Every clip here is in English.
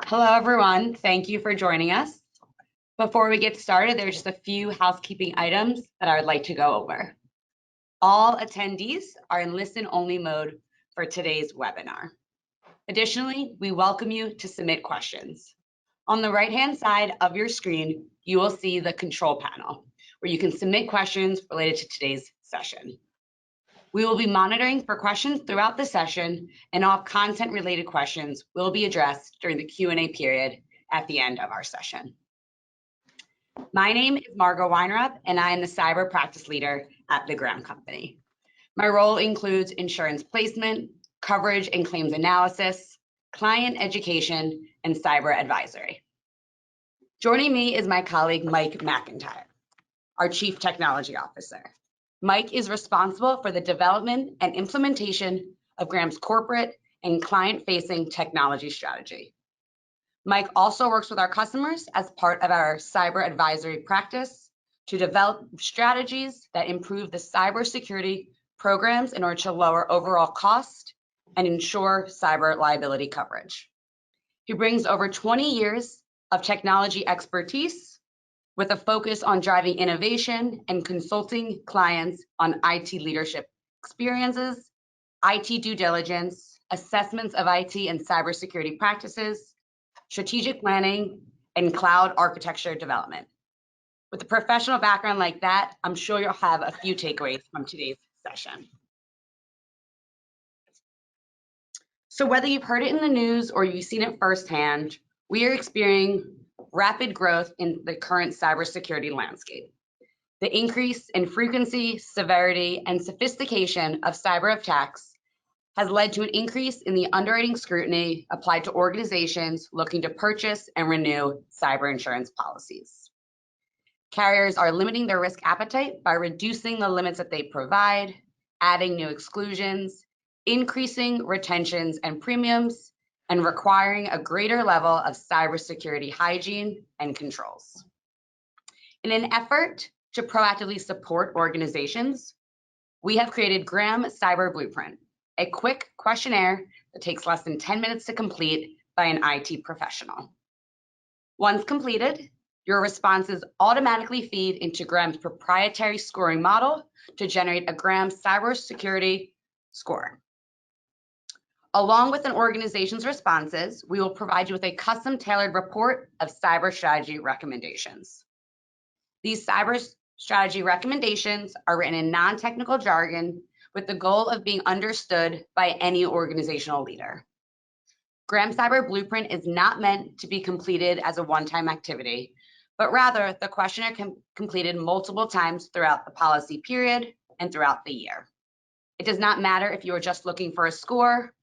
Hello, everyone. Thank you for joining us. Before we get started, there's just a few housekeeping items that I would like to go over. All attendees are in listen-only mode for today's webinar. Additionally, we welcome you to submit questions. On the right-hand side of your screen, you will see the control panel, where you can submit questions related to today's session. We will be monitoring for questions throughout the session, and all content-related questions will be addressed during the Q&A period at the end of our session. My name is Margaux Weinraub, and I am the Cyber Practice Leader at the Graham Company. My role includes insurance placement, coverage and claims analysis, client education, and cyber advisory. Joining me is my colleague, Mike McIntire, our Chief Technology Officer. Mike is responsible for the development and implementation of Graham's corporate and client-facing technology strategy. Mike also works with our customers as part of our cyber advisory practice to develop strategies that improve the cybersecurity programs in order to lower overall cost and ensure cyber liability coverage. He brings over 20 years of technology expertise with a focus on driving innovation and consulting clients on IT leadership experiences, IT due diligence, assessments of IT and cybersecurity practices, strategic planning, and cloud architecture development. With a professional background like that, I'm sure you'll have a few takeaways from today's session. So whether you've heard it in the news or you've seen it firsthand, we are experiencing rapid growth in the current cybersecurity landscape. The increase in frequency, severity, and sophistication of cyber attacks has led to an increase in the underwriting scrutiny applied to organizations looking to purchase and renew cyber insurance policies. Carriers are limiting their risk appetite by reducing the limits that they provide, adding new exclusions, increasing retentions and premiums, and requiring a greater level of cybersecurity hygiene and controls. In an effort to proactively support organizations, we have created Graham Cyber Blueprint, a quick questionnaire that takes less than 10 minutes to complete by an IT professional. Once completed, your responses automatically feed into Graham's proprietary scoring model to generate a Graham cybersecurity score. Along with an organization's responses, we will provide you with a custom-tailored report of cyber strategy recommendations. These cyber strategy recommendations are written in non-technical jargon with the goal of being understood by any organizational leader. Graham Cyber Blueprint is not meant to be completed as a one-time activity, but rather the questionnaire can be completed multiple times throughout the policy period and throughout the year. It does not matter if you are just looking for a score,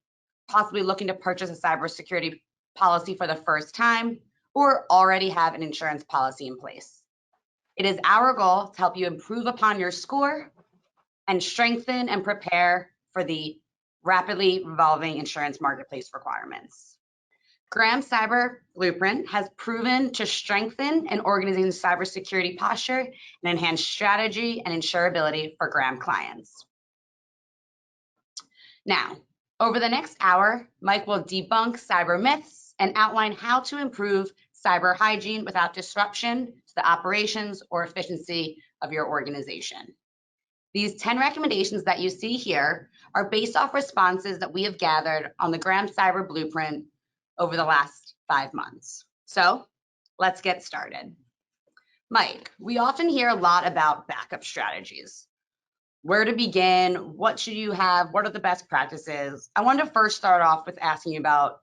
possibly looking to purchase a cybersecurity policy for the first time, or already have an insurance policy in place. It is our goal to help you improve upon your score and strengthen and prepare for the rapidly evolving insurance marketplace requirements. Graham Cyber Blueprint has proven to strengthen an organization's cybersecurity posture and enhance strategy and insurability for Graham clients. Now, over the next hour, Mike will debunk cyber myths and outline how to improve cyber hygiene without disruption to the operations or efficiency of your organization. These 10 recommendations that you see here are based off responses that we have gathered on the Graham Cyber Blueprint over the last 5 months. So let's get started. Mike, we often hear a lot about backup strategies. Where to begin? What should you have? What are the best practices? I wanted to first start off with asking you about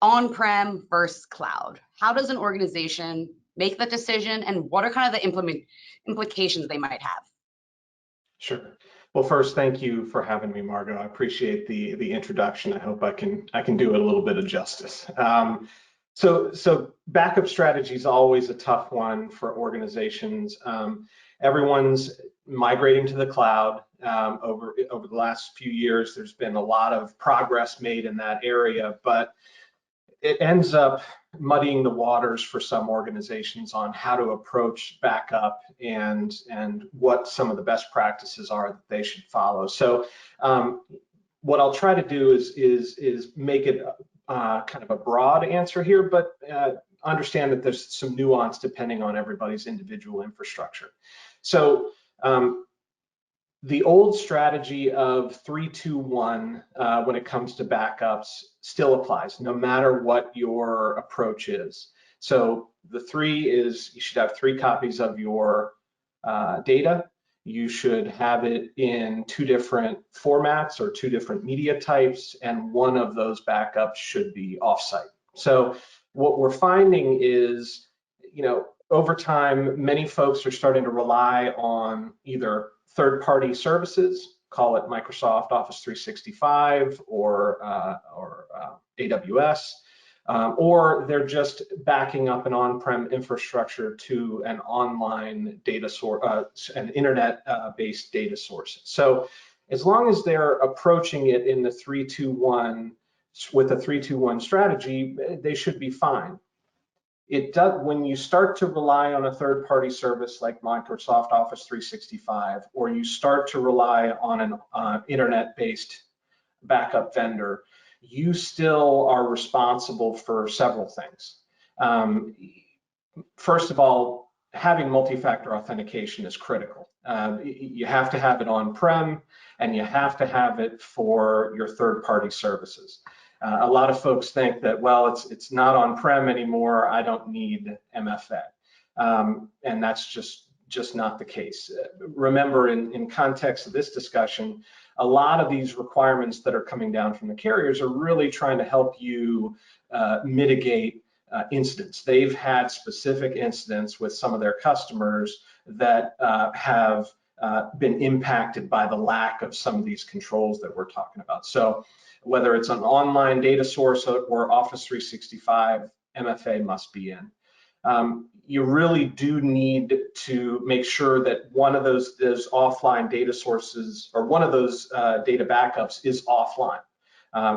on-prem versus cloud. How does an organization make that decision, and what are kind of the implications they might have? Sure. Well, first, thank you for having me, Margaux. I appreciate the introduction. I hope I can do it a little bit of justice. So backup strategy is always a tough one for organizations. Everyone's migrating to the cloud. Over the last few years, there's been a lot of progress made in that area, but it ends up muddying the waters for some organizations on how to approach backup and what some of the best practices are that they should follow. So what I'll try to do is make it kind of a broad answer here, but understand that there's some nuance depending on everybody's individual infrastructure. So the old strategy of 3-2-1 when it comes to backups still applies, no matter what your approach is. So the 3 is you should have 3 copies of your data. You should have it in 2 different formats or 2 different media types, and one of those backups should be offsite. So what we're finding is, over time, many folks are starting to rely on either third-party services, call it Microsoft Office 365 or AWS, or they're just backing up an on-prem infrastructure to an online data source, an internet-based data source. So as long as they're approaching it in the 3-2-1 with a 3-2-1 strategy, they should be fine. It does, when you start to rely on a third-party service like Microsoft Office 365, or you start to rely on an internet-based backup vendor, you still are responsible for several things. First of all, having multi-factor authentication is critical. You have to have it on-prem, and you have to have it for your third-party services. A lot of folks think that, well, it's not on-prem anymore, I don't need MFA. And that's just not the case. Remember, in context of this discussion, a lot of these requirements that are coming down from the carriers are really trying to help you mitigate incidents. They've had specific incidents with some of their customers that have been impacted by the lack of some of these controls that we're talking about. So whether it's an online data source or Office 365, MFA must be in. You really do need to make sure that one of those offline data sources or one of those data backups is offline.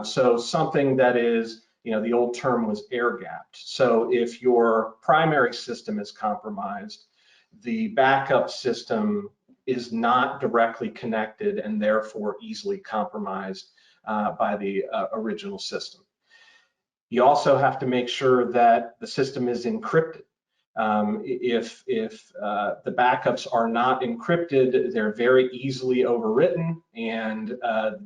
So something that is, the old term was air gapped. So if your primary system is compromised, the backup system is not directly connected and therefore easily compromised by the original system. You also have to make sure that the system is encrypted. If the backups are not encrypted, they're very easily overwritten, and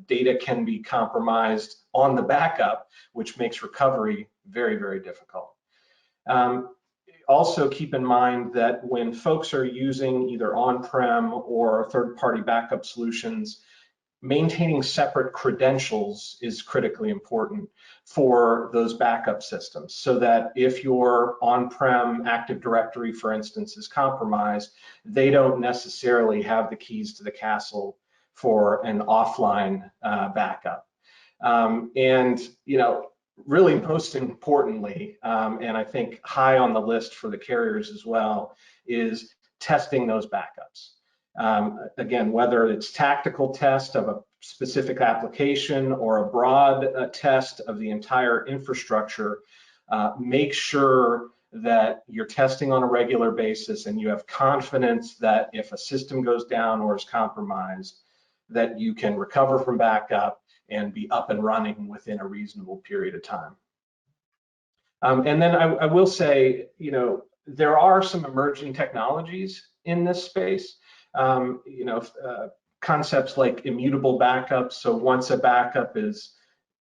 data can be compromised on the backup, which makes recovery very, very difficult. Also keep in mind that when folks are using either on-prem or third-party backup solutions, maintaining separate credentials is critically important for those backup systems, so that if your on-prem Active Directory, for instance, is compromised, they don't necessarily have the keys to the castle for an offline backup. And really most importantly, and I think high on the list for the carriers as well, is testing those backups. Again, whether it's tactical test of a specific application or a broad test of the entire infrastructure, make sure that you're testing on a regular basis and you have confidence that if a system goes down or is compromised, that you can recover from backup and be up and running within a reasonable period of time. And then I will say, there are some emerging technologies in this space. Concepts like immutable backups. So once a backup is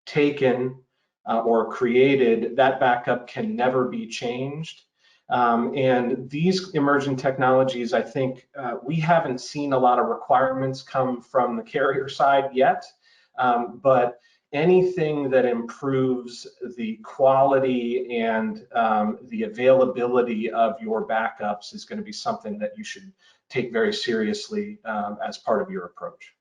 taken or created, that backup can never be changed. And these emerging technologies, I think we haven't seen a lot of requirements come from the carrier side yet, but anything that improves the quality and the availability of your backups is going to be something that you should take very seriously as part of your approach.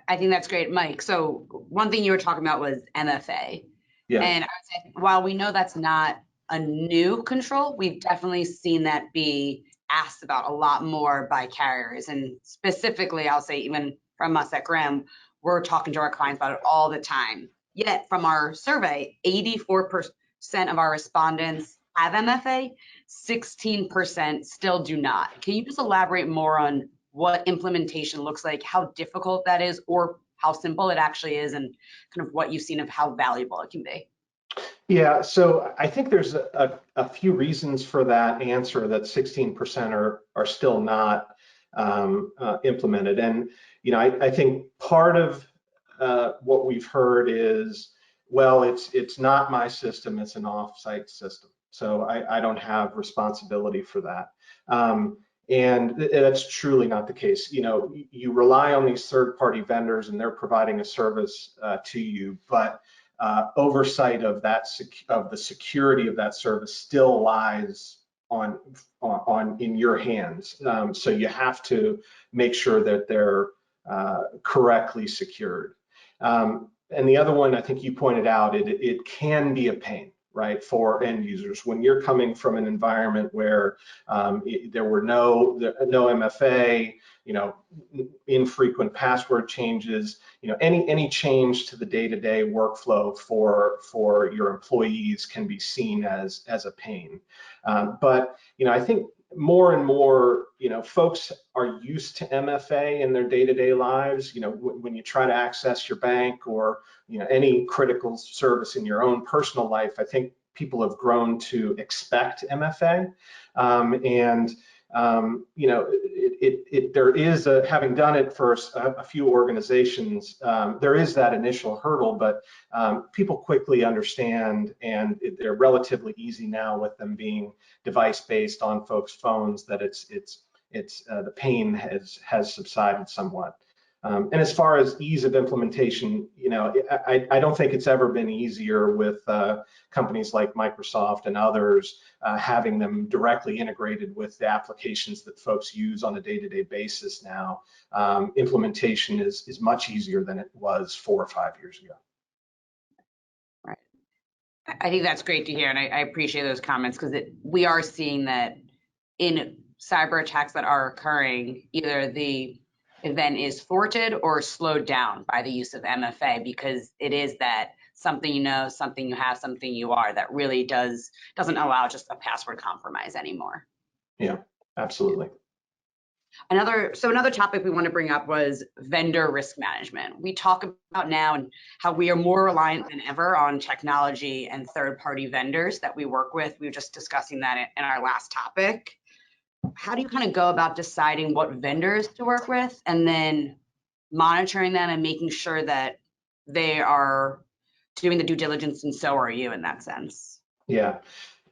I think that's great, Mike. So one thing you were talking about was MFA. Yeah. And I would say, while we know that's not a new control, we've definitely seen that be asked about a lot more by carriers. And specifically, I'll say even from us at Graham, we're talking to our clients about it all the time. Yet from our survey, 84% of our respondents have MFA, 16% still do not. Can you just elaborate more on what implementation looks like, how difficult that is, or how simple it actually is and kind of what you've seen of how valuable it can be? Yeah, so I think there's a few reasons for that answer that 16% are still not implemented. And, I think part of what we've heard is, well, it's not my system, it's an off-site system. So I don't have responsibility for that. And that's truly not the case. You rely on these third-party vendors and they're providing a service to you, but oversight of the security of that service still lies on in your hands. So you have to make sure that they're correctly secured. And the other one, I think you pointed out, it can be a pain, right, for end users when you're coming from an environment where there were no MFA, infrequent password changes, any change to the day-to-day workflow for your employees can be seen as a pain. But I think more and more, folks are used to MFA in their day-to-day lives. When you try to access your bank or any critical service in your own personal life, I think people have grown to expect MFA, and there is having done it for a few organizations, there is that initial hurdle, but people quickly understand, and they're relatively easy now with them being device-based on folks' phones, that the pain has subsided somewhat. And as far as ease of implementation, I don't think it's ever been easier with companies like Microsoft and others having them directly integrated with the applications that folks use on a day-to-day basis now. Implementation is much easier than it was 4 or 5 years ago. Right. I think that's great to hear, and I appreciate those comments, because we are seeing that in cyber attacks that are occurring, either the event is thwarted or slowed down by the use of MFA, because it is that something something you have, something you are, that really doesn't allow just a password compromise anymore. Yeah, absolutely. Another topic we want to bring up was vendor risk management. We talk about now and how we are more reliant than ever on technology and third-party vendors that we work with. We were just discussing that in our last topic. How do you kind of go about deciding what vendors to work with and then monitoring them and making sure that they are doing the due diligence, and so are you in that sense? Yeah,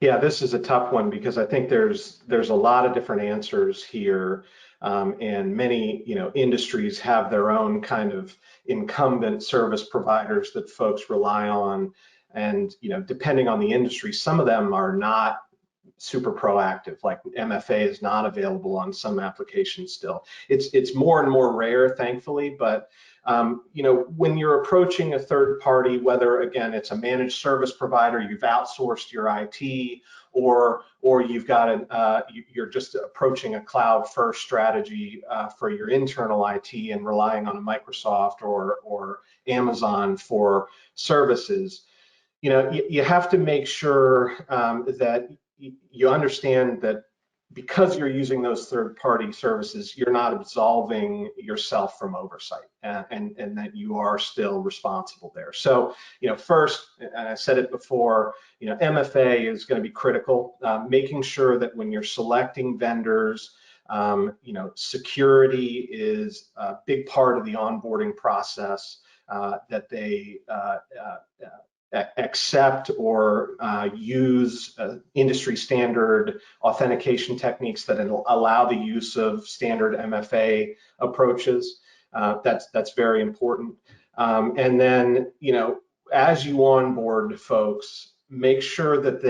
this is a tough one because I think there's a lot of different answers here, and many industries have their own kind of incumbent service providers that folks rely on, and depending on the industry, some of them are not super proactive. Like MFA is not available on some applications still. It's more and more rare, thankfully, but when you're approaching a third party, whether again it's a managed service provider, you've outsourced your IT, or you've got you're just approaching a cloud first strategy for your internal IT and relying on a Microsoft or Amazon for services, you have to make sure that you understand that because you're using those third-party services, you're not absolving yourself from oversight, and that you are still responsible there. So, first, and I said it before, MFA is going to be critical. Making sure that when you're selecting vendors, security is a big part of the onboarding process. That they accept or use industry standard authentication techniques that allow the use of standard MFA approaches. That's very important. And then, as you onboard folks, make sure that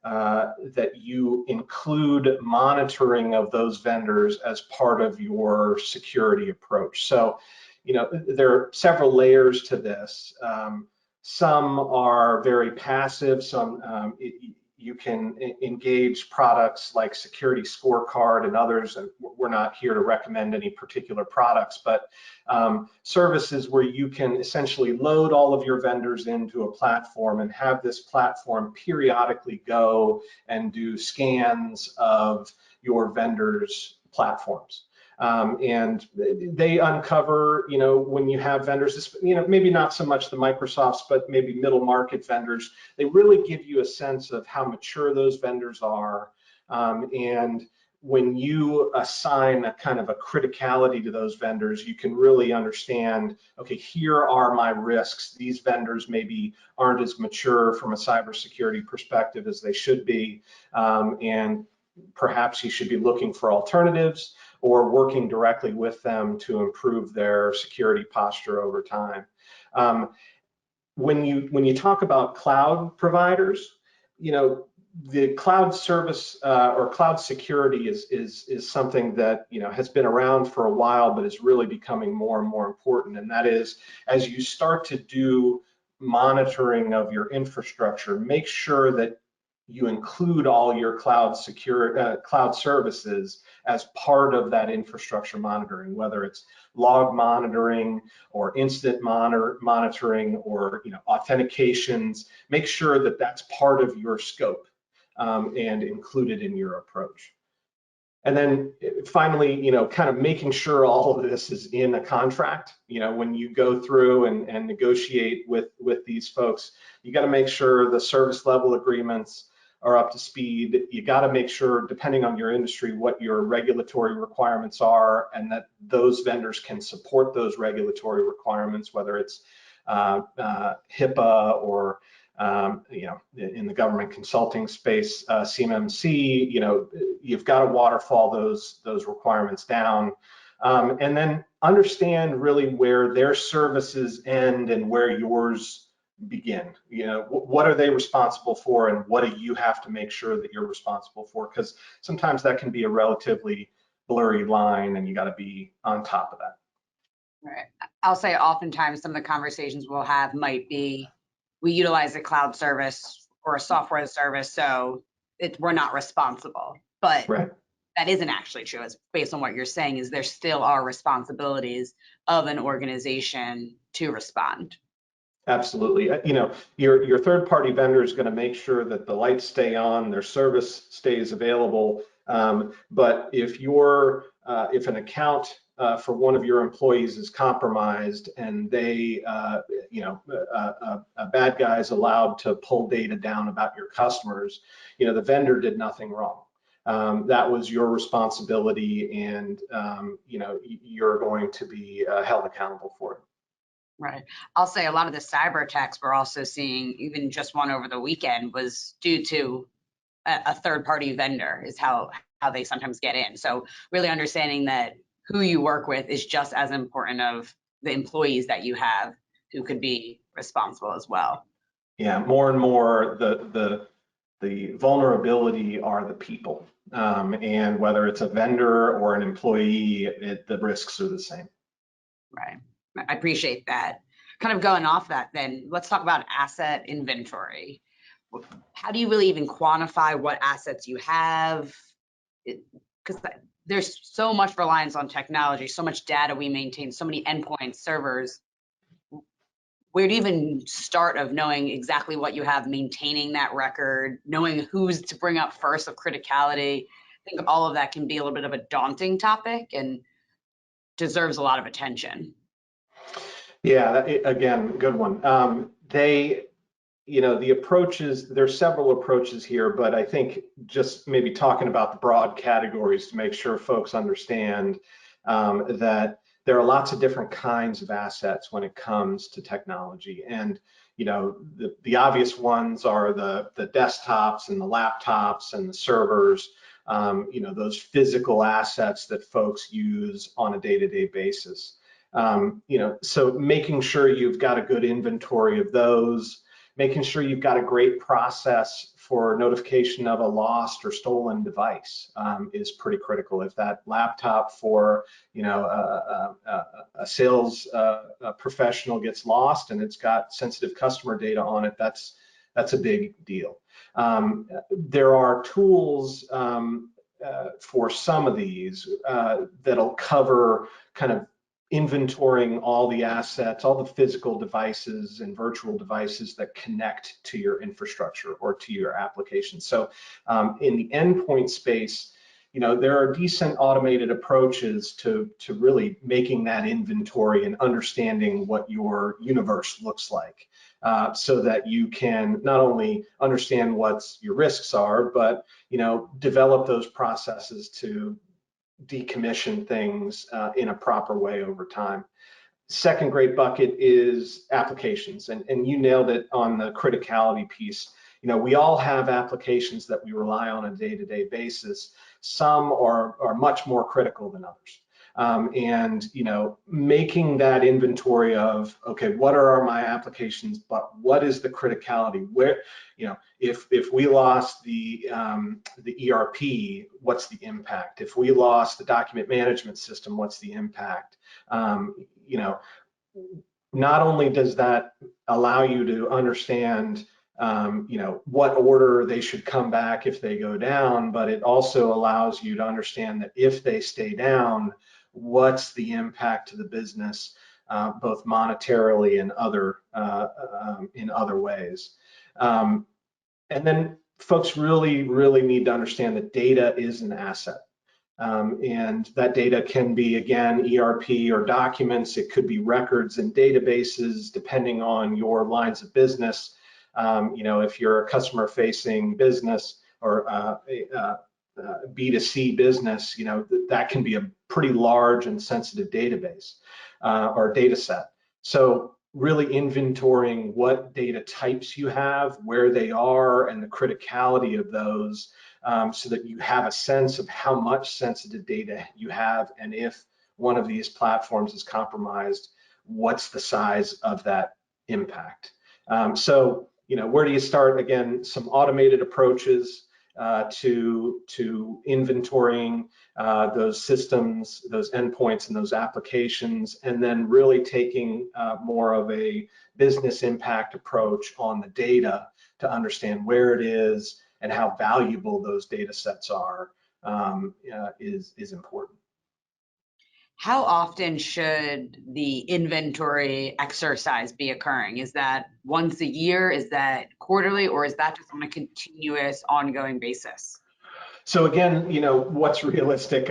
that you include monitoring of those vendors as part of your security approach. So, there are several layers to this. Some are very passive. Some you can engage products like Security Scorecard and others, and we're not here to recommend any particular products, but services where you can essentially load all of your vendors into a platform and have this platform periodically go and do scans of your vendors' platforms. And they uncover, when you have vendors, maybe not so much the Microsofts, but maybe middle market vendors, they really give you a sense of how mature those vendors are. And when you assign a kind of a criticality to those vendors, you can really understand, okay, here are my risks. These vendors maybe aren't as mature from a cybersecurity perspective as they should be. And perhaps you should be looking for alternatives or working directly with them to improve their security posture over time. When you talk about cloud providers, the cloud service or cloud security is something that has been around for a while, but is really becoming more and more important. And that is, as you start to do monitoring of your infrastructure, make sure that you include all your cloud services as part of that infrastructure monitoring, whether it's log monitoring or incident monitoring or authentications. Make sure that that's part of your scope and included in your approach. And then finally, kind of making sure all of this is in a contract. When you go through and negotiate with these folks, you got to make sure the service level agreements are up to speed. You got to make sure, depending on your industry, what your regulatory requirements are, and that those vendors can support those regulatory requirements, whether it's HIPAA or in the government consulting space, CMMC. You've got to waterfall those requirements down, and then understand really where their services end and where yours begin. What are they responsible for, and what do you have to make sure that you're responsible for? Because sometimes that can be a relatively blurry line, and you got to be on top of that. Right. I'll say oftentimes some of the conversations we'll have might be, we utilize a cloud service or a software service, so we're not responsible. But right. That isn't actually true. It's based on what you're saying, is there still are responsibilities of an organization to respond. Absolutely. Your third-party vendor is going to make sure that the lights stay on, their service stays available. But if an account for one of your employees is compromised and a bad guy is allowed to pull data down about your customers, the vendor did nothing wrong. That was your responsibility, and you're going to be held accountable for it. Right. I'll say a lot of the cyber attacks we're also seeing, even just one over the weekend, was due to a third-party vendor, is how they sometimes get in. So really understanding that who you work with is just as important of the employees that you have who could be responsible as well. Yeah, more and more the vulnerability are the people, and whether it's a vendor or an employee, the risks are the same. Right. I appreciate that. Kind of going off that, then let's talk about asset inventory. How do you really even quantify what assets you have? Because there's so much reliance on technology, so much data we maintain, so many endpoints, servers. Where do you even start of knowing exactly what you have, maintaining that record, knowing who's to bring up first of criticality? I think all of that can be a little bit of a daunting topic and deserves a lot of attention. Yeah, again, good one. The approaches, there's several approaches here, but I think just maybe talking about the broad categories to make sure folks understand that there are lots of different kinds of assets when it comes to technology. And the obvious ones are the desktops and the laptops and the servers, those physical assets that folks use on a day-to-day basis. So making sure you've got a good inventory of those, making sure you've got a great process for notification of a lost or stolen device is pretty critical. If that laptop for a sales professional gets lost and it's got sensitive customer data on it, that's a big deal. There are tools for some of these that'll cover kind of inventorying all the assets, all the physical devices and virtual devices that connect to your infrastructure or to your application. So in the endpoint space, there are decent automated approaches to really making that inventory and understanding what your universe looks like, so that you can not only understand what your risks are, but develop those processes to decommission things in a proper way over time. Second great bucket is applications, and you nailed it on the criticality piece. We all have applications that we rely on a day-to-day basis. Some are much more critical than others. And making that inventory of, okay, what are my applications, but what is the criticality? Where, if we lost the ERP, what's the impact? If we lost the document management system, what's the impact? Not only does that allow you to understand what order they should come back if they go down, but it also allows you to understand that if they stay down, what's the impact to the business, both monetarily and in other ways. And then folks really need to understand that data is an asset. And that data can be, again, ERP or documents. It could be records and databases, depending on your lines of business. If you're a customer-facing business or B2C business, that can be a pretty large and sensitive database or data set. So really inventorying what data types you have, where they are, and the criticality of those, so that you have a sense of how much sensitive data you have, and if one of these platforms is compromised, what's the size of that impact. So where do you start? Again, some automated approaches to inventorying those systems, those endpoints, and those applications, and then really taking more of a business impact approach on the data to understand where it is and how valuable those data sets are is important. How often should the inventory exercise be occurring? Is that once a year? Is that quarterly? Or is that just on a continuous, ongoing basis? So again, what's realistic?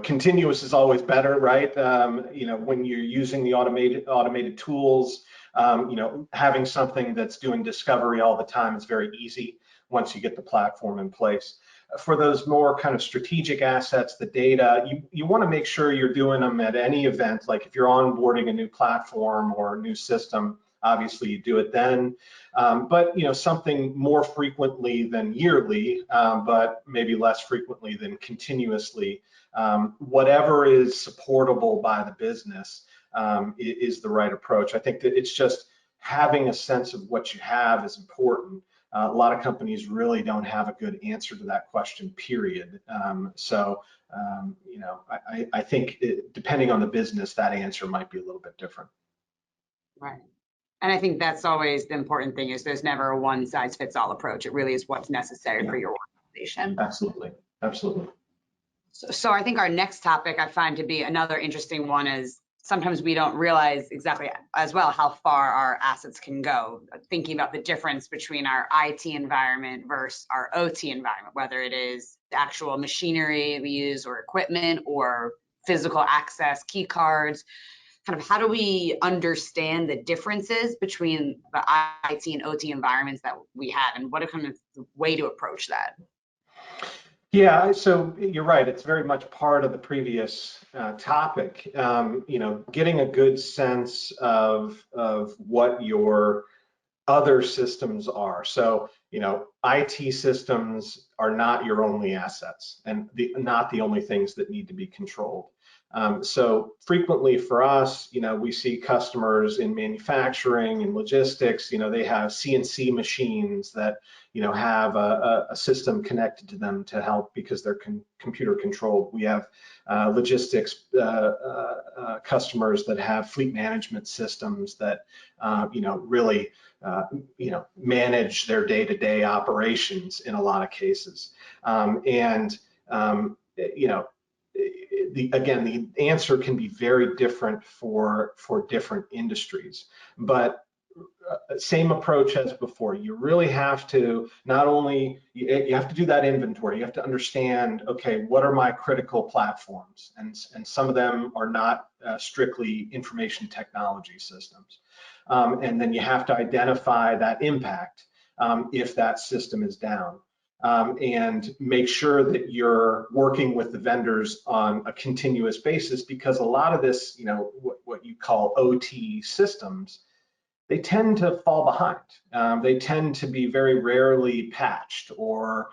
Continuous is always better, right? When you're using the automated tools, having something that's doing discovery all the time is very easy once you get the platform in place. For those more kind of strategic assets, the data, you want to make sure you're doing them at any event. Like if you're onboarding a new platform or a new system, obviously you do it then. But something more frequently than yearly, but maybe less frequently than continuously. Whatever is supportable by the business is the right approach. I think that it's just having a sense of what you have is important. A lot of companies really don't have a good answer to that question, period. I think depending on the business, that answer might be a little bit different. Right. And I think that's always the important thing, is there's never a one size fits all approach. It really is what's necessary for your organization. Absolutely. Absolutely. So I think our next topic I find to be another interesting one is sometimes we don't realize exactly as well how far our assets can go. Thinking about the difference between our IT environment versus our OT environment, whether it is the actual machinery we use or equipment or physical access, key cards. Kind of how do we understand the differences between the IT and OT environments that we have, and what are kind of the way to approach that? Yeah, so you're right. It's very much part of the previous topic. Getting a good sense of what your other systems are. So, IT systems are not your only assets and not the only things that need to be controlled. So frequently for us, we see customers in manufacturing and logistics, they have CNC machines that, have a system connected to them to help because they're computer controlled. We have logistics customers that have fleet management systems that, really, manage their day-to-day operations in a lot of cases. Again, the answer can be very different for different industries, but same approach as before. You really have to not only, you have to do that inventory, you have to understand, okay, what are my critical platforms? And some of them are not strictly information technology systems. And then you have to identify that impact if that system is down. And make sure that you're working with the vendors on a continuous basis, because a lot of this, you know, what you call OT systems, they tend to fall behind. They tend to be very rarely patched, or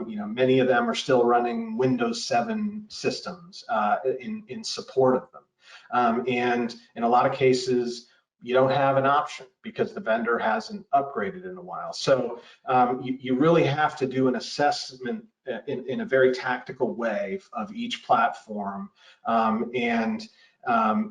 you know, many of them are still running Windows 7 systems in support of them. And in a lot of cases, you don't have an option because the vendor hasn't upgraded in a while. So you really have to do an assessment in a very tactical way of each platform, and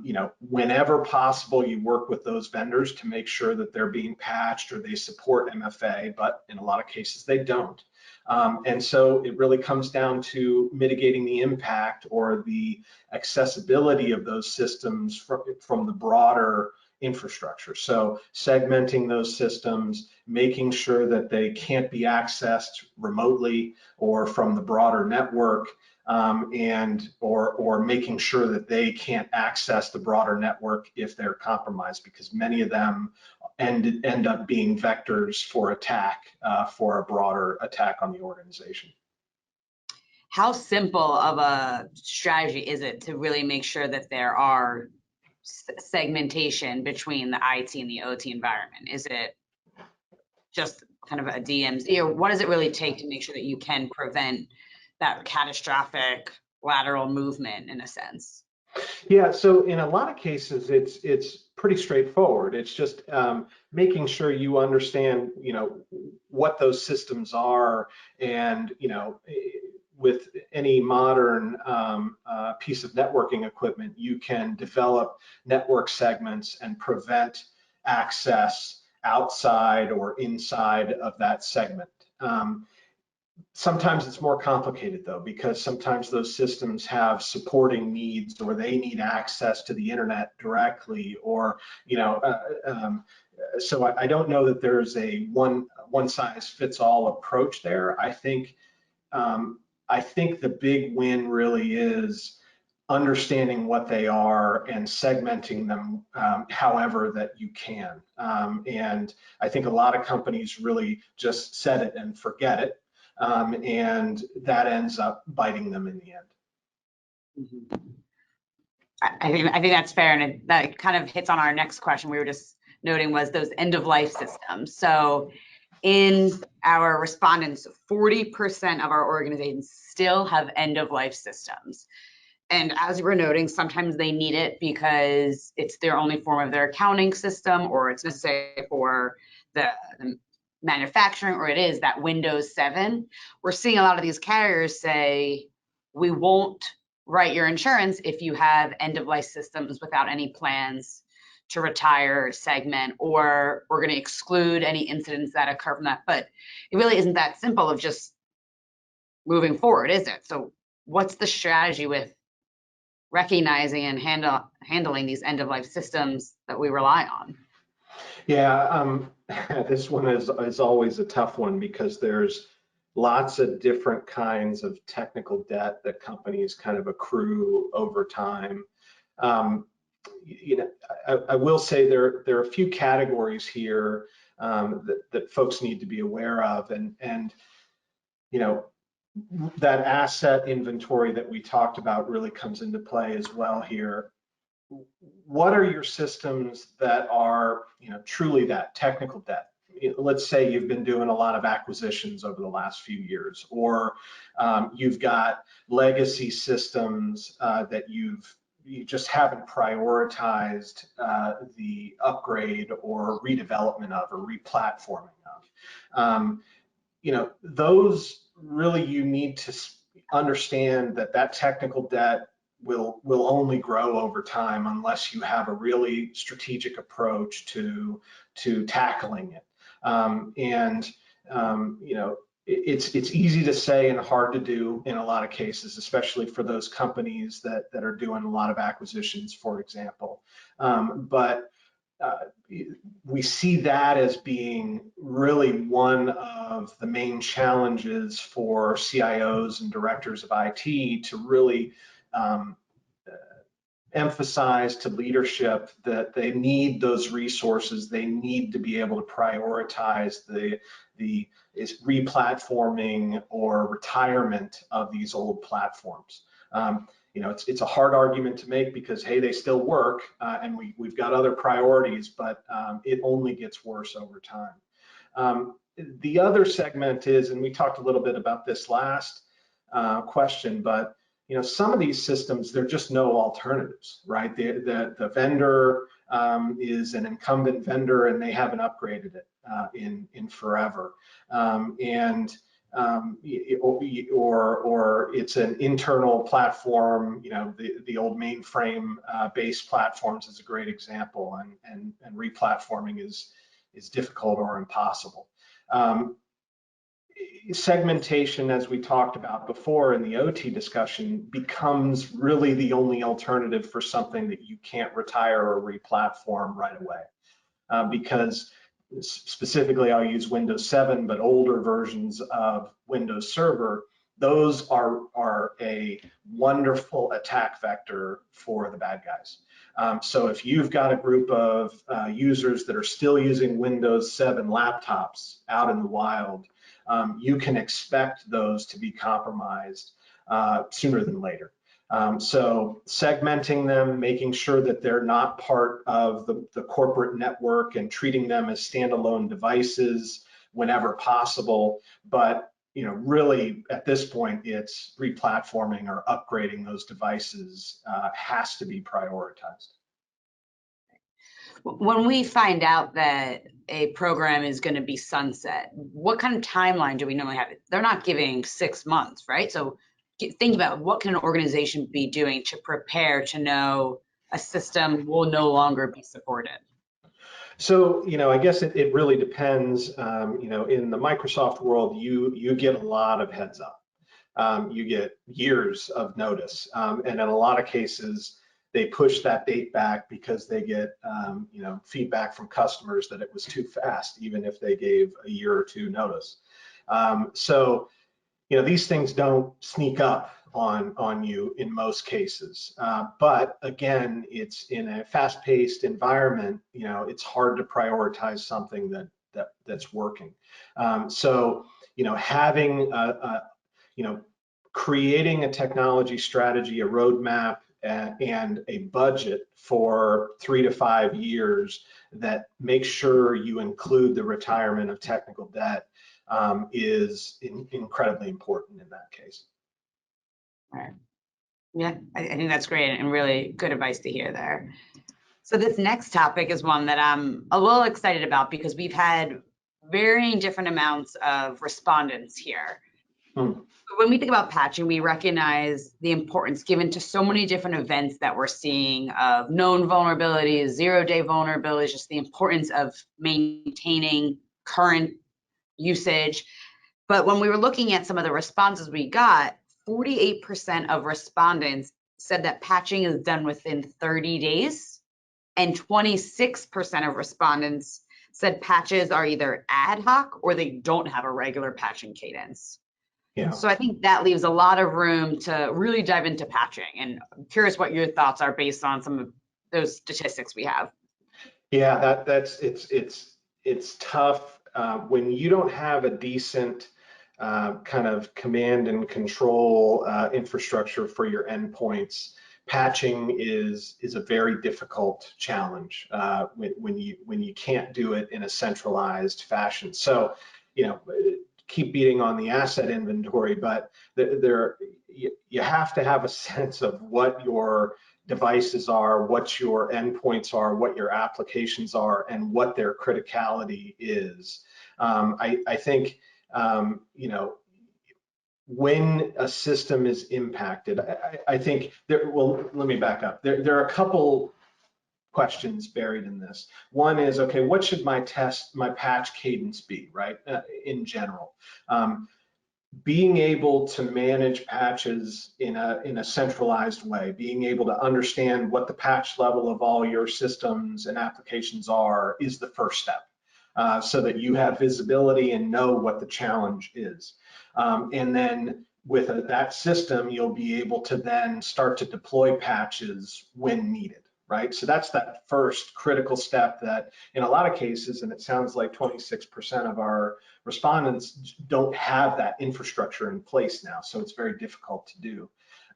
you know, whenever possible, you work with those vendors to make sure that they're being patched or they support MFA, but in a lot of cases they don't. And so it really comes down to mitigating the impact or the accessibility of those systems from the broader infrastructure. So segmenting those systems, making sure that they can't be accessed remotely or from the broader network, or making sure that they can't access the broader network if they're compromised, because many of them end up being vectors for attack, for a broader attack on the organization. How simple of a strategy is it to really make sure that there are segmentation between the IT and the OT environment? Is it just kind of a DMZ, or what does it really take to make sure that you can prevent that catastrophic lateral movement in a sense? Yeah, so in a lot of cases, it's pretty straightforward. It's just making sure you understand, you know, what those systems are, and you know, with any modern piece of networking equipment, you can develop network segments and prevent access outside or inside of that segment. Sometimes it's more complicated though, because sometimes those systems have supporting needs, or they need access to the internet directly, or you know, so I don't know that there's a one size fits all approach there. I think the big win really is understanding what they are and segmenting them however that you can. And I think a lot of companies really just set it and forget it. And that ends up biting them in the end. Mm-hmm. I think that's fair, and that kind of hits on our next question we were just noting, was those end of life systems. So in our respondents, 40% of our organizations still have end of life systems. And as you were noting, sometimes they need it because it's their only form of their accounting system, or it's necessary for the manufacturing, or it is that Windows 7. We're seeing a lot of these carriers say, we won't write your insurance if you have end of life systems without any plans to retire, segment, or we're going to exclude any incidents that occur from that. But it really isn't that simple of just moving forward, is it? So what's the strategy with recognizing and handling these end of life systems that we rely on? Yeah, this one is always a tough one, because there's lots of different kinds of technical debt that companies kind of accrue over time. You know, I will say there are a few categories here that folks need to be aware of, and you know, that asset inventory that we talked about really comes into play as well here. What are your systems that are, you know, truly that technical debt? Let's say you've been doing a lot of acquisitions over the last few years, or you've got legacy systems that you just haven't prioritized the upgrade or redevelopment of, or replatforming of. You know, those really, you need to understand that technical debt will only grow over time unless you have a really strategic approach to tackling it. You know, it's easy to say and hard to do in a lot of cases, especially for those companies that are doing a lot of acquisitions, for example. But we see that as being really one of the main challenges for CIOs and directors of IT to really emphasize to leadership that they need those resources. They need to be able to prioritize the replatforming or retirement of these old platforms. You know, it's a hard argument to make because, hey, they still work and we've got other priorities, but it only gets worse over time. The other segment is, and we talked a little bit about this last question, but you know, some of these systems, there are just no alternatives, right? The vendor is an incumbent vendor and they haven't upgraded it in forever. Or it's an internal platform, you know, the old mainframe based platforms is a great example, and replatforming is difficult or impossible. Segmentation, as we talked about before in the OT discussion, becomes really the only alternative for something that you can't retire or replatform right away. Because specifically, I'll use Windows 7, but older versions of Windows Server, those are a wonderful attack vector for the bad guys. So if you've got a group of users that are still using Windows 7 laptops out in the wild, you can expect those to be compromised sooner than later. So segmenting them, making sure that they're not part of the corporate network and treating them as standalone devices whenever possible. But you know, really at this point, it's replatforming or upgrading those devices has to be prioritized. When we find out that a program is going to be sunset, what kind of timeline do we normally have? They're not giving 6 months, right? So think about what can an organization be doing to prepare to know a system will no longer be supported. So, you know, I guess it really depends. You know, in the Microsoft world, you get a lot of heads up. You get years of notice, and in a lot of cases, they push that date back because they get you know, feedback from customers that it was too fast, even if they gave a year or two notice. So, you know, these things don't sneak up on you in most cases. But again, it's in a fast-paced environment. You know, it's hard to prioritize something that's working. So, you know, having you know, creating a technology strategy, a roadmap, and a budget for 3 to 5 years that makes sure you include the retirement of technical debt is incredibly important in that case. Right. Yeah, I think that's great and really good advice to hear there. So this next topic is one that I'm a little excited about because we've had varying different amounts of respondents here. When we think about patching, we recognize the importance given to so many different events that we're seeing of known vulnerabilities, zero-day vulnerabilities, just the importance of maintaining current usage. But when we were looking at some of the responses we got, 48% of respondents said that patching is done within 30 days, and 26% of respondents said patches are either ad hoc or they don't have a regular patching cadence. Yeah. So I think that leaves a lot of room to really dive into patching, and I'm curious what your thoughts are based on some of those statistics we have. Yeah, it's tough when you don't have a decent kind of command and control infrastructure for your endpoints. Patching is a very difficult challenge when you can't do it in a centralized fashion. So, you know, keep beating on the asset inventory, but you have to have a sense of what your devices are, what your endpoints are, what your applications are, and what their criticality is. I think, you know, when a system is impacted, I think well, let me back up. There are a couple questions buried in this. One is, okay, what should my patch cadence be, right? In general. being able to manage patches in a centralized way, being able to understand what the patch level of all your systems and applications are is the first step, so that you have visibility and know what the challenge is. And then with that system, you'll be able to then start to deploy patches when needed, right? So that's that first critical step that in a lot of cases, and it sounds like 26% of our respondents don't have that infrastructure in place now, so it's very difficult to do.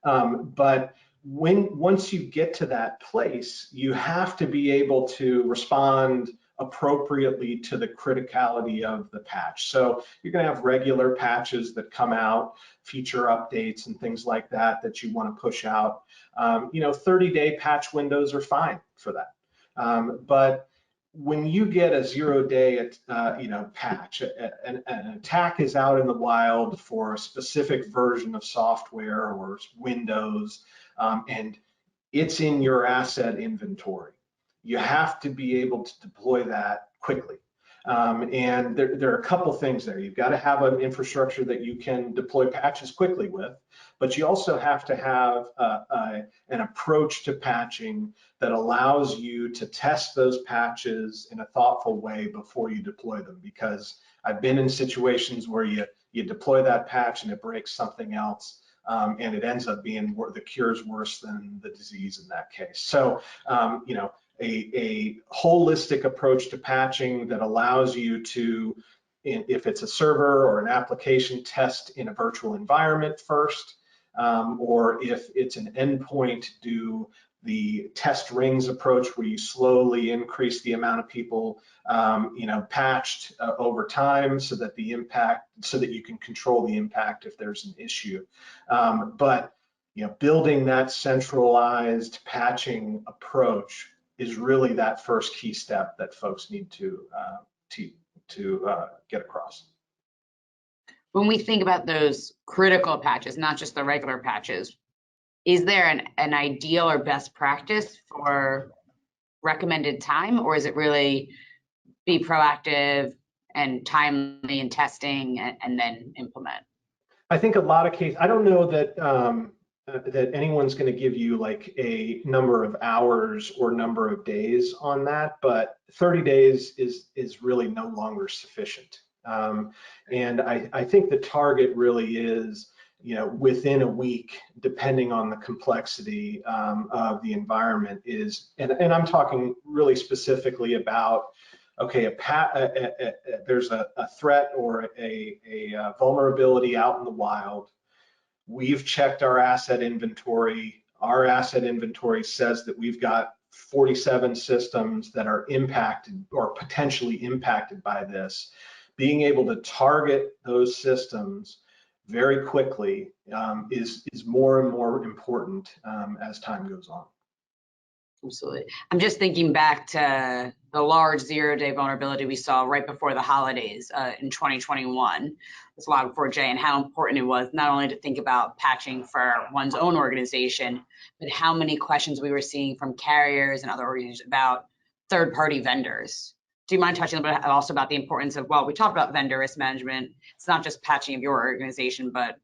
But once you get to that place, you have to be able to respond appropriately to the criticality of the patch. So you're going to have regular patches that come out, feature updates and things like that that you want to push out. 30-day patch windows are fine for that. But when you get a 0-day patch, an attack is out in the wild for a specific version of software or Windows, and it's in your asset inventory. You have to be able to deploy that quickly. And there are a couple things there. You've got to have an infrastructure that you can deploy patches quickly with, but you also have to have an approach to patching that allows you to test those patches in a thoughtful way before you deploy them. Because I've been in situations where you deploy that patch and it breaks something else, and it ends up being the cure's worse than the disease in that case. So, a holistic approach to patching that allows you to, if it's a server or an application, test in a virtual environment first, or if it's an endpoint, do the test rings approach where you slowly increase the amount of people patched over time so that you can control the impact if there's an issue. But building that centralized patching approach is really that first key step that folks need to get across. When we think about those critical patches, not just the regular patches, is there an ideal or best practice for recommended time, or is it really be proactive and timely in testing and then implement? I think a lot of cases, I don't know that that anyone's going to give you like a number of hours or number of days on that, but 30 days is really no longer sufficient. And I think the target really is, within a week, depending on the complexity of the environment is, and I'm talking really specifically about, okay, there's a threat or a vulnerability out in the wild. We've checked our asset inventory. Our asset inventory says that we've got 47 systems that are impacted or potentially impacted by this. Being able to target those systems very quickly is more and more important as time goes on. Absolutely. I'm just thinking back to the large 0-day vulnerability we saw right before the holidays in 2021 with Log4j, and how important it was not only to think about patching for one's own organization, but how many questions we were seeing from carriers and other organizations about third-party vendors. Do you mind touching a little bit also about the importance of, well, we talked about vendor risk management. It's not just patching of your organization, but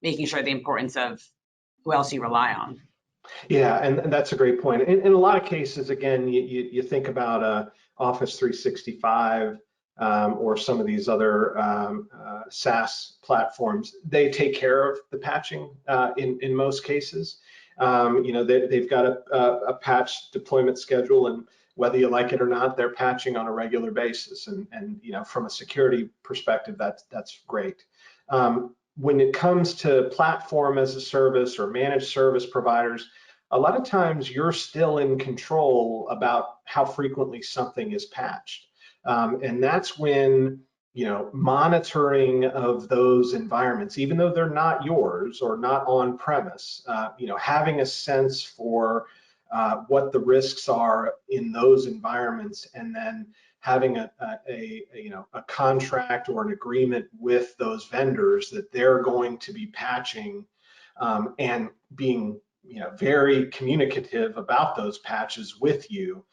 making sure the importance of who else you rely on. Yeah, and that's a great point. In a lot of cases, again, you think about Office 365 or some of these other SaaS platforms. They take care of the patching in most cases. They've got a patch deployment schedule, and whether you like it or not, they're patching on a regular basis. And from a security perspective, that's great. When it comes to platform as a service or managed service providers, a lot of times you're still in control about how frequently something is patched. And that's when, monitoring of those environments, even though they're not yours or not on premise, having a sense for what the risks are in those environments, and then having a contract or an agreement with those vendors that they're going to be patching and being very communicative about those patches with you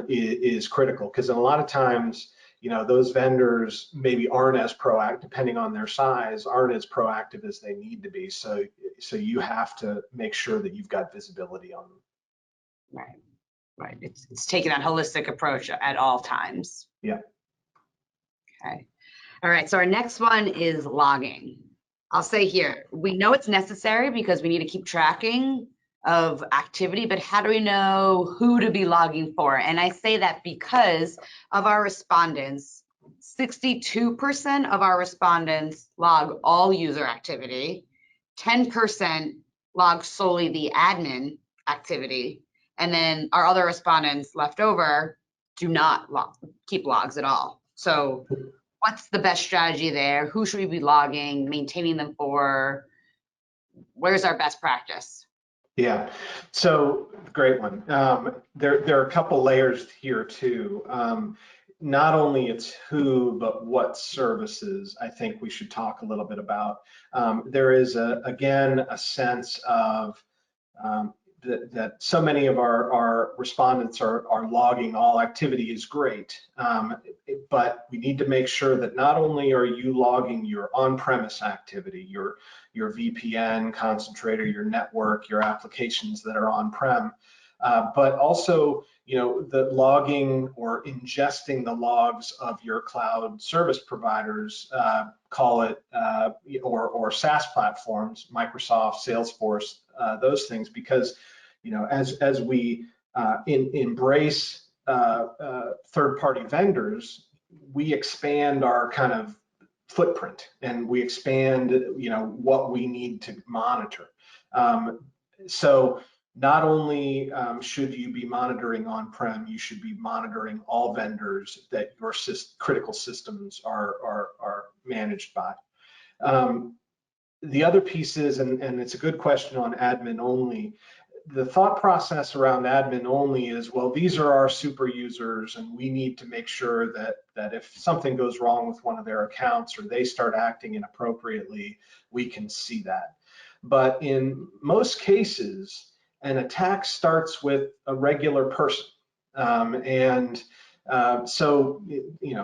is critical. Because a lot of times, those vendors maybe aren't as proactive, depending on their size, aren't as proactive as they need to be. So you have to make sure that you've got visibility on them. Right, right. It's taking that holistic approach at all times. Yeah. Okay. All right, so our next one is logging. I'll say here, we know it's necessary because we need to keep tracking of activity, but how do we know who to be logging for? And I say that because of our respondents, 62% of our respondents log all user activity, 10% log solely the admin activity, and then our other respondents left over do not keep logs at all. So what's the best strategy there? Who should we be logging, maintaining them for? Where's our best practice? Yeah, so great one. There are a couple layers here too. Not only it's who, but what services I think we should talk a little bit about. There is, again, a sense of that so many of our respondents are logging all activity is great, but we need to make sure that not only are you logging your on-premise activity, your VPN concentrator, your network, your applications that are on-prem, but also the logging or ingesting the logs of your cloud service providers, call it, or SaaS platforms, Microsoft, Salesforce, those things, because as we embrace third-party vendors, we expand our kind of footprint and we expand what we need to monitor. So not only should you be monitoring on-prem, you should be monitoring all vendors that your critical systems are managed by. The other piece is, and it's a good question on admin only, the thought process around admin only is, well, these are our super users and we need to make sure that if something goes wrong with one of their accounts or they start acting inappropriately, we can see that. But in most cases, an attack starts with a regular person. So,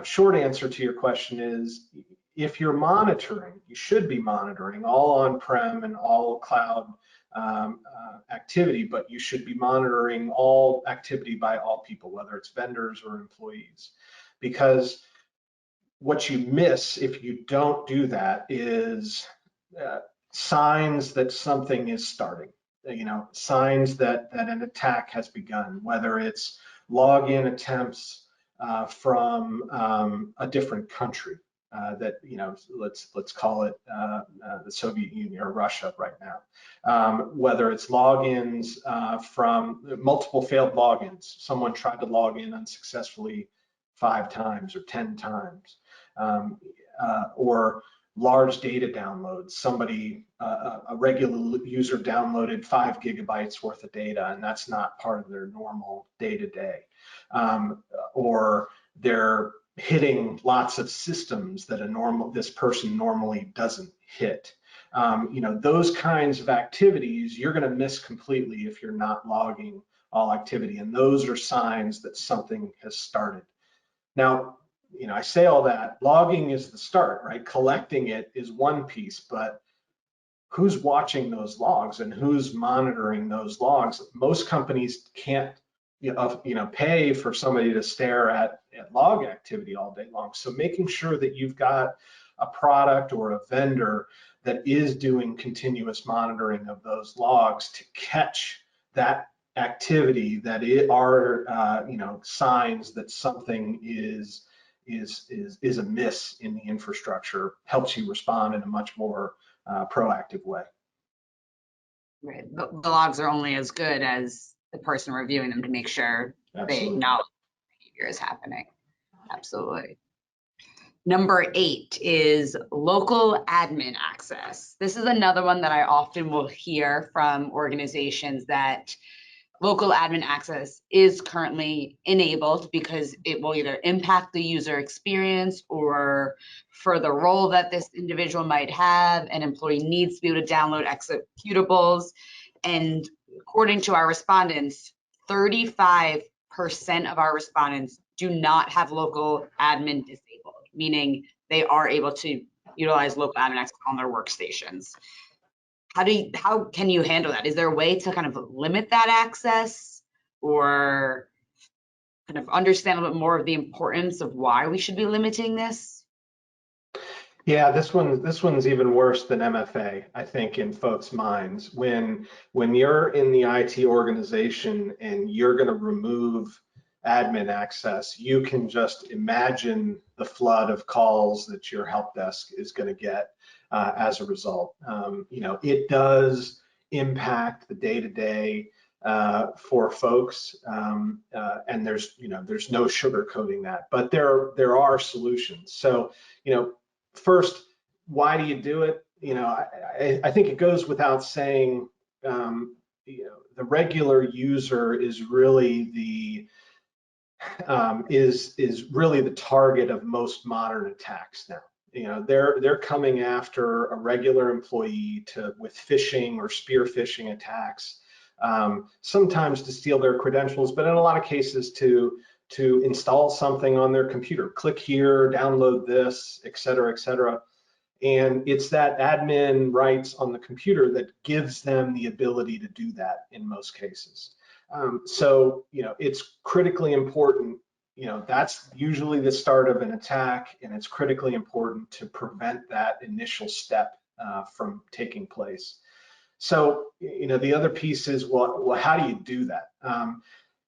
short answer to your question is, if you're monitoring, you should be monitoring all on-prem and all cloud activity, but you should be monitoring all activity by all people, whether it's vendors or employees. Because what you miss if you don't do that is signs that something is starting, signs that an attack has begun, whether it's login attempts from a different country. That let's call it the Soviet Union or Russia right now. Whether it's logins from multiple failed logins, someone tried to log in unsuccessfully 5 times or 10 times, or large data downloads. Somebody, a regular user downloaded 5 gigabytes worth of data, and that's not part of their normal day-to-day, or they're hitting lots of systems that this person normally doesn't hit. Those kinds of activities you're going to miss completely if you're not logging all activity, and those are signs that something has started. Now, I say all that, logging is the start, right? Collecting it is one piece, but who's watching those logs and who's monitoring those logs? Most companies can't pay for somebody to stare at log activity all day long. So making sure that you've got a product or a vendor that is doing continuous monitoring of those logs to catch that activity that are signs that something is amiss in the infrastructure, helps you respond in a much more proactive way. Right. The logs are only as good as the person reviewing them to make sure Absolutely. They acknowledge behavior is happening. Absolutely. Number 8 is local admin access. This is another one that I often will hear from organizations, that local admin access is currently enabled because it will either impact the user experience or for the role that this individual might have, an employee needs to be able to download executables. And according to our respondents, 35% of our respondents do not have local admin disabled, meaning they are able to utilize local admin access on their workstations. How can you handle that? Is there a way to kind of limit that access, or kind of understand a little bit more of the importance of why we should be limiting this? Yeah, this one's even worse than MFA, I think, in folks' minds. When you're in the IT organization and you're going to remove admin access, you can just imagine the flood of calls that your help desk is going to get as a result. It does impact the day-to-day for folks, and there's no sugarcoating that. But there are solutions. So first, why do you do it? I think it goes without saying. The regular user is really really the target of most modern attacks now. They're coming after a regular employee with phishing or spear phishing attacks, sometimes to steal their credentials, but in a lot of cases to install something on their computer. Click here, download this, et cetera, et cetera. And it's that admin rights on the computer that gives them the ability to do that in most cases. So it's critically important. That's usually the start of an attack, and it's critically important to prevent that initial step from taking place. So the other piece is, well, how do you do that?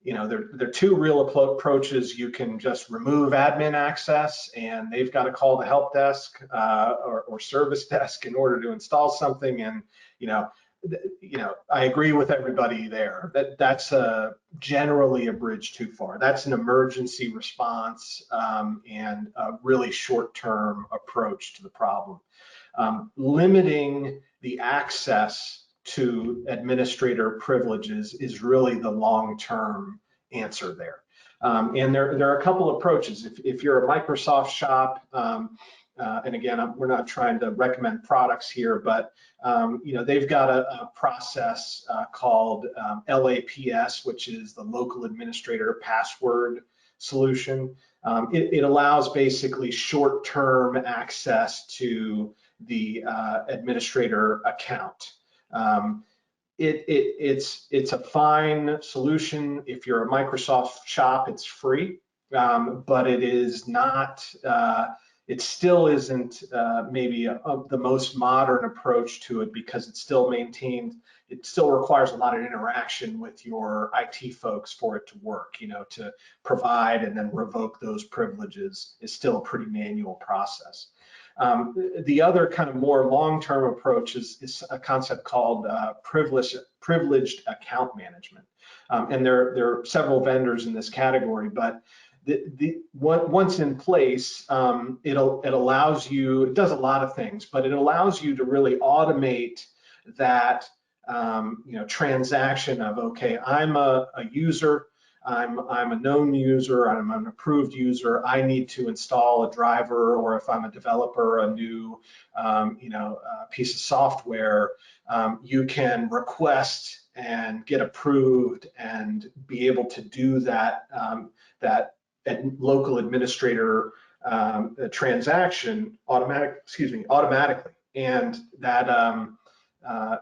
There are two real approaches. You can just remove admin access, and they've got to call the help desk or service desk in order to install something. And I agree with everybody there. That's generally a bridge too far. That's an emergency response and a really short-term approach to the problem. Limiting the access to administrator privileges is really the long-term answer there. And there are a couple approaches. If you're a Microsoft shop, and again, we're not trying to recommend products here, but they've got a process called LAPS, which is the local administrator password solution. It allows basically short-term access to the administrator account. It's a fine solution. If you're a Microsoft shop, it's free, but it is not. It still isn't maybe the most modern approach to it, because it's still maintained. It still requires a lot of interaction with your IT folks for it to work. To provide and then revoke those privileges is still a pretty manual process. The other kind of more long-term approach is a concept called privileged account management. And there are several vendors in this category, but once in place, it allows you, it does a lot of things, but it allows you to really automate that transaction of, okay, I'm a user, I'm a known user, I'm an approved user, I need to install a driver, or if I'm a developer, a new piece of software, you can request and get approved and be able to do that local administrator transaction automatically. And that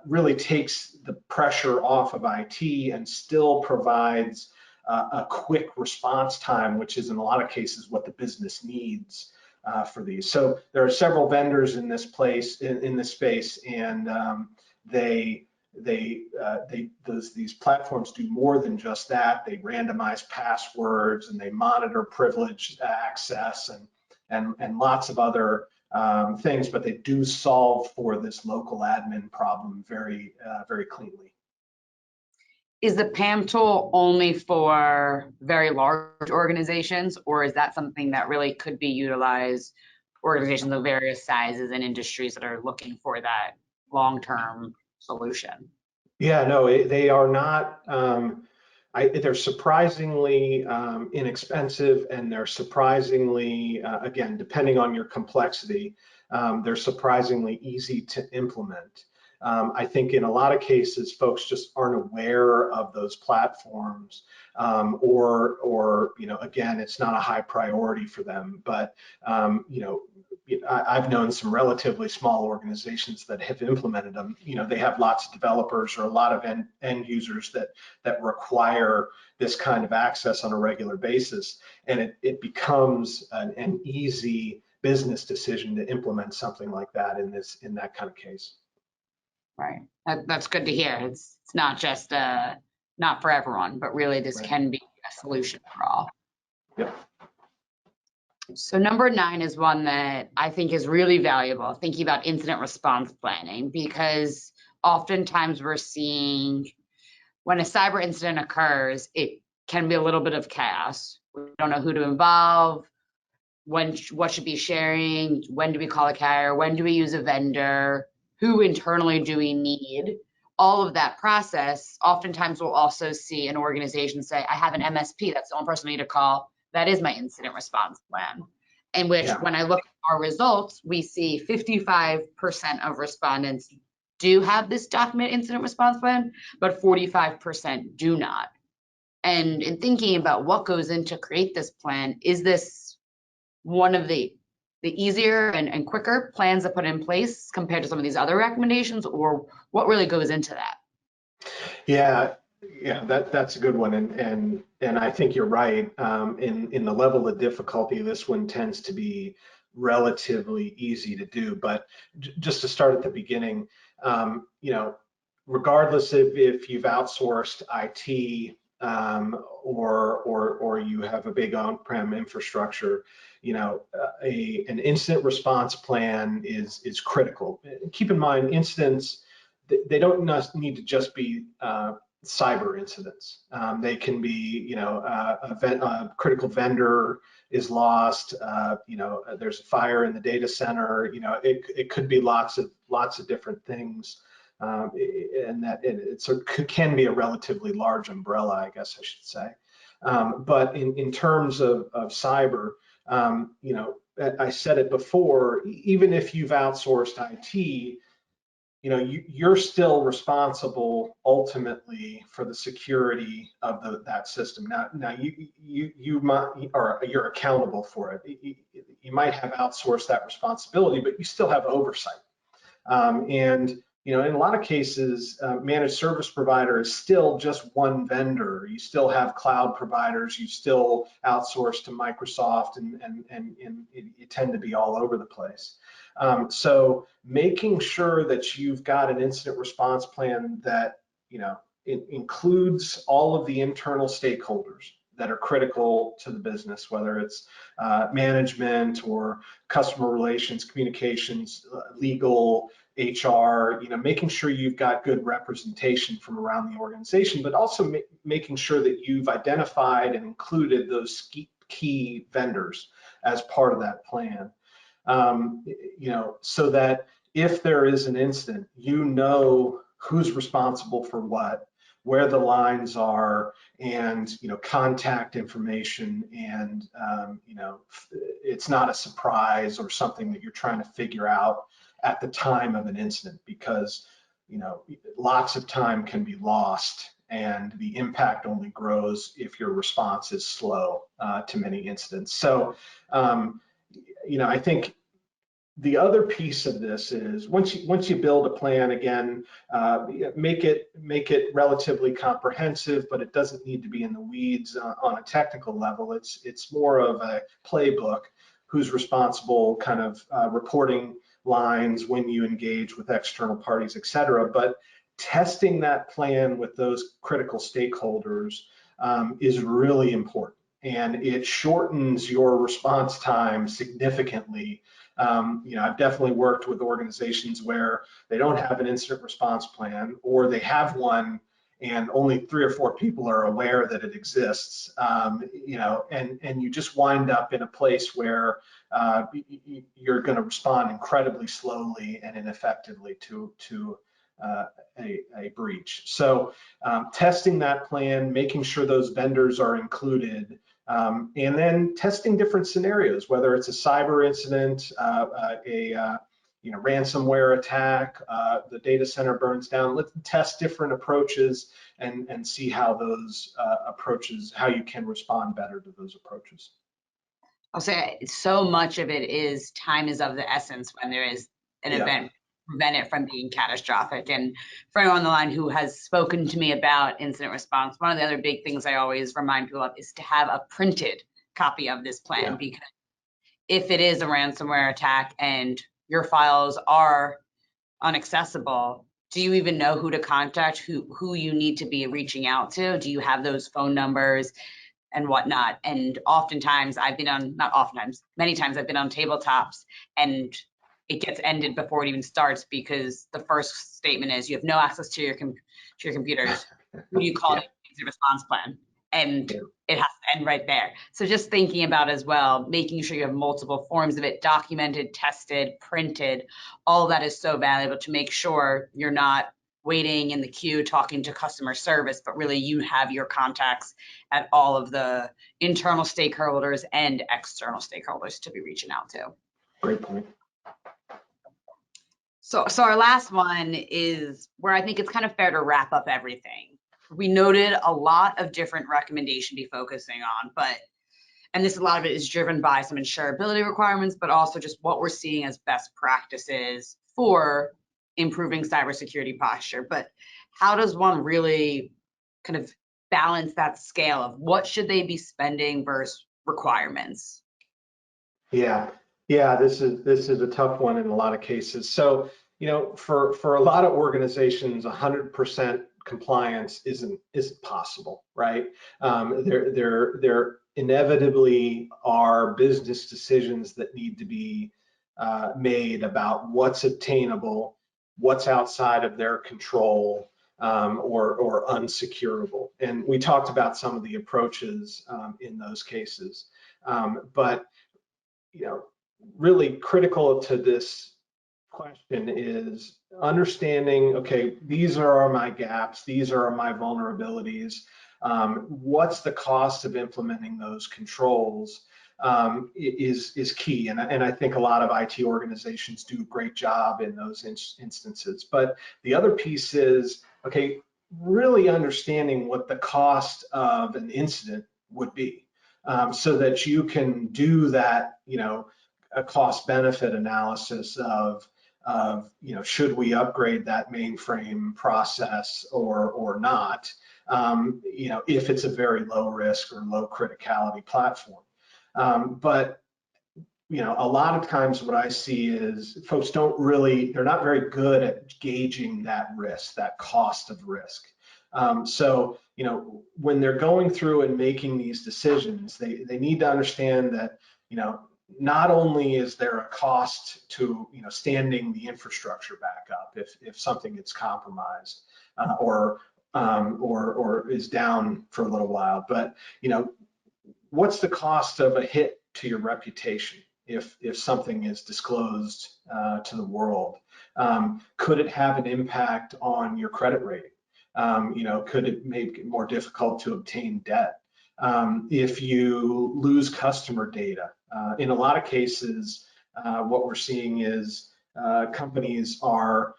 really takes the pressure off of IT and still provides a quick response time, which is in a lot of cases what the business needs for these. So there are several vendors in this space, and these platforms do more than just that. They randomize passwords, and they monitor privileged access and lots of other things, but they do solve for this local admin problem very cleanly. Is the PAM tool only for very large organizations, or is that something that really could be utilized organizations of various sizes and industries that are looking for that long-term solution? Yeah, no, they are not. They're surprisingly inexpensive, and they're surprisingly, again, depending on your complexity, they're surprisingly easy to implement. I think in a lot of cases, folks just aren't aware of those platforms, or again, it's not a high priority for them. But I've known some relatively small organizations that have implemented them. They have lots of developers or a lot of end users that require this kind of access on a regular basis, and it becomes an easy business decision to implement something like that in that kind of case. Right. That's good to hear. It's not just not for everyone, but really this Right. can be a solution for all. Yep. So number 9 is one that I think is really valuable, thinking about incident response planning, because oftentimes we're seeing when a cyber incident occurs, it can be a little bit of chaos. We don't know who to involve, what should be sharing, when do we call a carrier, when do we use a vendor, who internally do we need? All of that process, oftentimes we'll also see an organization say, I have an MSP, that's the only person I need to call. That is my incident response plan. In which, when I look at our results, we see 55% of respondents do have this documented incident response plan, but 45% do not. And in thinking about what goes into create this plan, is this one of the easier and quicker plans to put in place compared to some of these other recommendations, or what really goes into that? Yeah, that's a good one, and I think you're right. In the level of difficulty, this one tends to be relatively easy to do. But just to start at the beginning, regardless if you've outsourced IT, or you have a big on-prem infrastructure, an incident response plan is critical. Keep in mind, incidents, they don't need to just be cyber incidents. They can be, a critical vendor is lost. There's a fire in the data center. It could be lots of different things, and that it can be a relatively large umbrella, I guess I should say. But in terms of cyber, I said it before. Even if you've outsourced IT, you're still responsible ultimately for the security of that system. Now you might, or you're accountable for it. You might have outsourced that responsibility, but you still have oversight. And in a lot of cases, managed service provider is still just one vendor. You still have cloud providers. You still outsource to Microsoft, and you tend to be all over the place. So making sure that you've got an incident response plan that it includes all of the internal stakeholders that are critical to the business, whether it's management or customer relations, communications, legal, HR, making sure you've got good representation from around the organization, but also making sure that you've identified and included those key vendors as part of that plan. So that if there is an incident, who's responsible for what, where the lines are, and contact information, and it's not a surprise or something that you're trying to figure out at the time of an incident, because lots of time can be lost, and the impact only grows if your response is slow to many incidents. So I think the other piece of this is once you build a plan, again, make it relatively comprehensive, but it doesn't need to be in the weeds on a technical level. It's more of a playbook, who's responsible, kind of reporting lines when you engage with external parties, et cetera. But testing that plan with those critical stakeholders is really important, and it shortens your response time significantly. I've definitely worked with organizations where they don't have an incident response plan, or they have one and only 3 or 4 people are aware that it exists. And you just wind up in a place where you're going to respond incredibly slowly and ineffectively to a breach. So testing that plan, making sure those vendors are included, and then testing different scenarios, whether it's a cyber incident, ransomware attack, the data center burns down. Let's test different approaches and see how those approaches, how you can respond better to those approaches. I'll say so much of it is time is of the essence when there is an event, prevent it from being catastrophic. And for anyone on the line who has spoken to me about incident response, one of the other big things I always remind people of is to have a printed copy of this plan, because if it is a ransomware attack and your files are inaccessible, do you even know who to contact, who you need to be reaching out to? Do you have those phone numbers and whatnot? And oftentimes I've been on, not oftentimes, many times I've been on tabletops and it gets ended before it even starts, because the first statement is you have no access to your computers. Who do you call the response plan? And it has to end right there. So just thinking about as well, making sure you have multiple forms of it documented, tested, printed, all that is so valuable to make sure you're not waiting in the queue talking to customer service, but really you have your contacts at all of the internal stakeholders and external stakeholders to be reaching out to. Great point. So our last one is where I think it's kind of fair to wrap up everything. We noted a lot of different recommendations to be focusing on, and a lot of it is driven by some insurability requirements, but also just what we're seeing as best practices for improving cybersecurity posture. But how does one really kind of balance that scale of what should they be spending versus requirements? Yeah, this is a tough one in a lot of cases. So, for a lot of organizations, 100% compliance isn't possible, right? There inevitably are business decisions that need to be made about what's obtainable, what's outside of their control, or unsecurable. And we talked about some of the approaches in those cases, but really critical to this question is understanding, okay, these are my gaps, these are my vulnerabilities. What's the cost of implementing those controls is key. And I think a lot of IT organizations do a great job in those instances. But the other piece is, okay, really understanding what the cost of an incident would be, so that you can do that, a cost benefit analysis of should we upgrade that mainframe process or not, if it's a very low risk or low criticality platform. But a lot of times what I see is folks they're not very good at gauging that risk, that cost of risk. So when they're going through and making these decisions, they need to understand that not only is there a cost to standing the infrastructure back up if something gets compromised or is down for a little while, but what's the cost of a hit to your reputation if something is disclosed to the world? Could it have an impact on your credit rating? Could it make it more difficult to obtain debt? If you lose customer data, in a lot of cases, what we're seeing is companies are,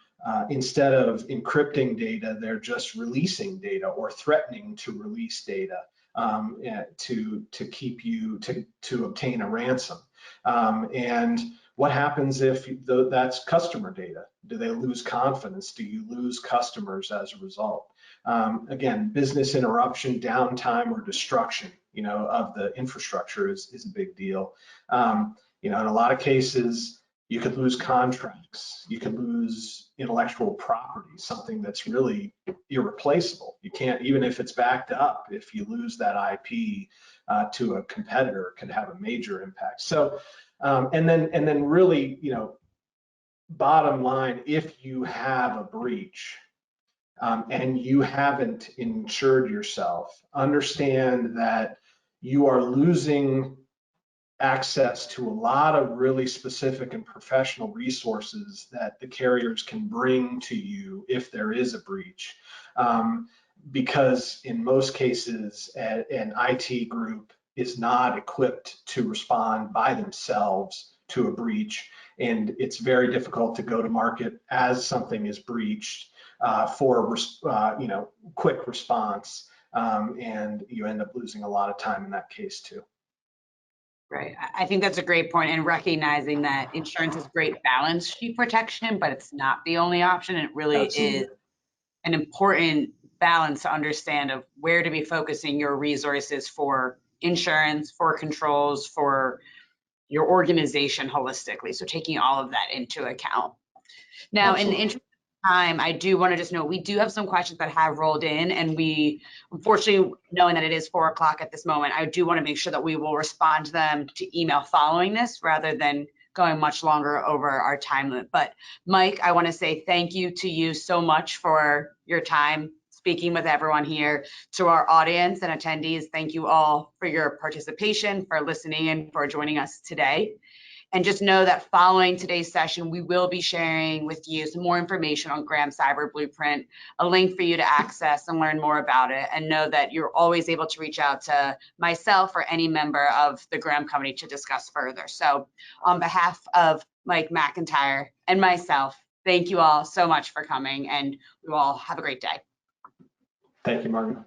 instead of encrypting data, they're just releasing data or threatening to release data to keep you to obtain a ransom. And what happens if that's customer data? Do they lose confidence? Do you lose customers as a result? Again, business interruption, downtime, or destruction, of the infrastructure is a big deal. In a lot of cases, you could lose contracts, you could lose intellectual property, something that's really irreplaceable. You can't, even if it's backed up, if you lose that IP to a competitor, it could have a major impact. So, and then really, bottom line, if you have a breach and you haven't insured yourself, understand that you are losing access to a lot of really specific and professional resources that the carriers can bring to you if there is a breach. Because in most cases, an IT group is not equipped to respond by themselves to a breach. And it's very difficult to go to market as something is breached for quick response, and you end up losing a lot of time in that case too. Right. I think that's a great point, and recognizing that insurance is great balance sheet protection, but it's not the only option. It really Absolutely. is an important balance to understand of where to be focusing your resources for insurance, for controls, for your organization holistically. So taking all of that into account. Now, in the Absolutely. interest of time, I do want to just note we do have some questions that have rolled in, and we, unfortunately, knowing that it is 4 o'clock at this moment, I do want to make sure that we will respond to them to email following this rather than going much longer over our time limit. But Mike, I want to say thank you to you so much for your time speaking with everyone here. To our audience and attendees, thank you all for your participation, for listening, and for joining us today. And just know that following today's session, we will be sharing with you some more information on Graham Cyber Blueprint, a link for you to access and learn more about it. And know that you're always able to reach out to myself or any member of the Graham company to discuss further. So on behalf of Mike McIntire and myself, thank you all so much for coming, and you all have a great day. Thank you, Margaret.